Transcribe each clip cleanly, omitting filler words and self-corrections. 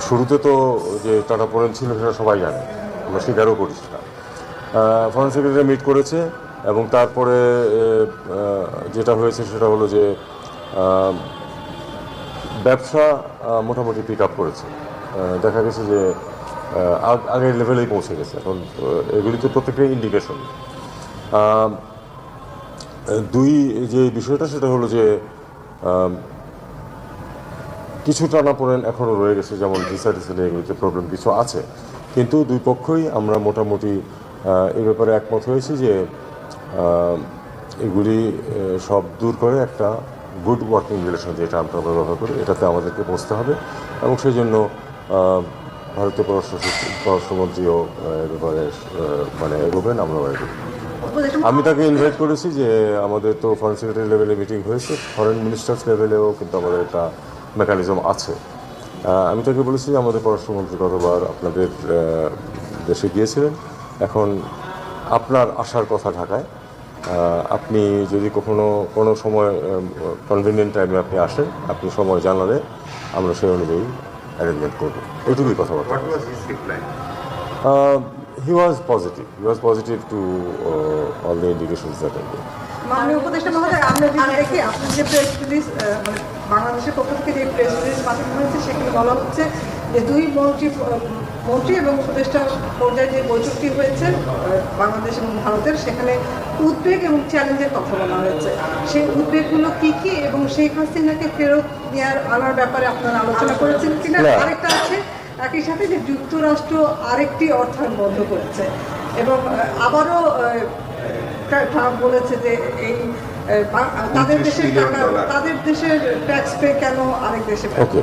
শুরুতে তো যে টানাপোড়েন ছিল সেটা সবাই জানে, আমরা স্বীকারও করি সেটা। ফরেন সেক্রেটারি মিট করেছে এবং তারপরে যেটা হয়েছে সেটা হলো যে ব্যবসা মোটামুটি পিক আপ করেছে। দেখা গেছে যে আগের লেভেলেই পৌঁছে গেছে। এখন এগুলি তো প্রত্যেকটাই ইন্ডিকেশন। দুই যে বিষয়টা সেটা হলো যে কিছু টানাপোড়েন এখনও রয়ে গেছে, যেমন ভিসা টিসা এগুলিতে প্রবলেম কিছু আছে, কিন্তু দুই পক্ষই আমরা মোটামুটি এই ব্যাপারে একমত হয়েছি যে এগুলি সব দূর করে একটা গুড ওয়ার্কিং রিলেশন, যেটা আমরা ব্যবহার করি, এটাতে আমাদেরকে পৌঁছতে হবে। এবং সেই জন্য ভারতীয় পররাষ্ট্রমন্ত্রীও এ ব্যাপারে মানে এগোবেন, আমরাও এগোবেন। আমি তাকে ইনভাইট করেছি যে আমাদের তো ফরেন সেক্রেটারি লেভেলে মিটিং হয়েছে, ফরেন মিনিস্টার্স লেভেলেও কিন্তু আমাদের একটা মেকানিজম আছে। আমি তাকে বলেছি যে আমাদের পররাষ্ট্রমন্ত্রী গতবার আপনাদের দেশে গিয়েছিলেন, এখন আপনার আসার কথা ঢাকায়, আপনি যদি কোনো সময় কনভিনিয়েন্ট টাইমে আপনি আসেন, আপনি সময় জানালে আমরা সেই অনুযায়ী অ্যারেঞ্জমেন্ট করবো। এইটুকুই কথাবার্তা। He was positive to all the indications that I gave. মাননীয় উপদেষ্টা মহোদয়, আমরা যদি দেখি আপনি যে প্রেস রিলিজ মানে বাংলাদেশের পক্ষ থেকে যে প্রেস রিলিজ পাঠানো হয়েছে সেখানে বলা হচ্ছে যে দুই মন্ত্রী এবং উপদেষ্টা পর্যায়ে যে বৈঠকটি হয়েছে বাংলাদেশ এবং ভারতের, সেখানে উদ্বেগ এবং চ্যালেঞ্জের কথা বলা হয়েছে। সেই উদ্বেগগুলো কী কী এবং শেখ হাসিনাকে ফেরত আনার ব্যাপারে আপনারা আলোচনা করেছেন কিনা? আরেকটা আছে একই সাথে যে যুক্তরাষ্ট্র আরেকটি অর্থায়ন বন্ধ করেছে এবং আবারও ট্রাম্প বলেছে যে এই তাদের দেশের ট্যাক্স পে কেন আরেক দেশে। ওকে,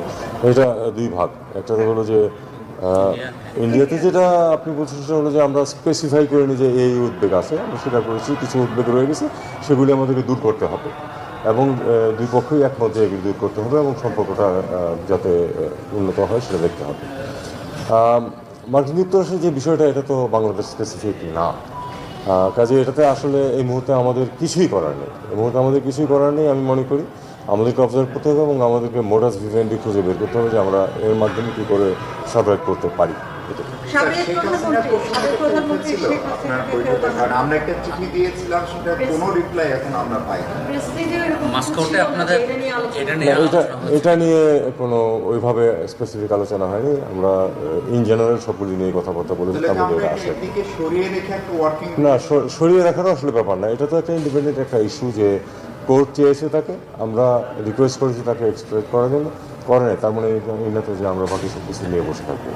এটা দুই ভাগ। একটা হলো যে ইন্ডিয়াতে যেটা আপনি বলছেন সেটা হলো যে আমরা স্পেসিফাই করে নিই যে এই উদ্বেগ আছে, আমরা স্বীকার করেছি কিছু উদ্বেগ রয়ে গেছে, সেগুলি আমাদেরকে দূর করতে হবে এবং দুই পক্ষই একমত যে এগুলি দূর করতে হবে এবং সম্পর্কটা যাতে উন্নত হয় সেটা দেখতে হবে। মার্কিন যুক্তরাষ্ট্রের যে বিষয়টা, এটা তো বাংলাদেশ স্পেসিফিক না, কাজে এটাতে আসলে এই মুহূর্তে আমাদের কিছুই করার নেই। আমি মনে করি আমাদেরকে অবজার্ভ করতে হবে এবং আমাদেরকে মোডাস ভিভেন্ডি খুঁজে বের করতে হবে যে আমরা এর মাধ্যমে কী করে সার্ভাইভ করতে পারি। আমরা একটা চিঠি দিয়েছিলাম, সেটা কোনো রিপ্লাই এখন আমরা পাই। এটা নিয়ে কোনো ওইভাবে স্পেসিফিক আলোচনা হয়নি। আমরা ইন জেনারেল সবগুলি নিয়ে কথাবার্তা বলেছি। না, সরিয়ে রাখারও আসলে ব্যাপার না, এটা তো একটা ইন্ডিপেন্ডেন্ট একটা ইস্যু যে কোর্ট চেয়েছে তাকে, আমরা রিকোয়েস্ট করেছি তাকে এক্সপ্রেস করার জন্য, করে নাই তার মানে এই না তো যে আমরা বাকি সব কিছু নিয়ে বসে থাকবো।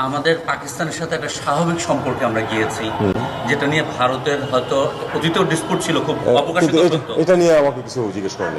আমাদের পাকিস্তানের সাথে একটা স্বাভাবিক সম্পর্কে আমরা গিয়েছি, যেটা নিয়ে ভারতের হয়তো অতীতেও ডিসপুট ছিল, খুব অবকাশিত। এটা নিয়ে আমাকে কিছু জিজ্ঞেস করেন।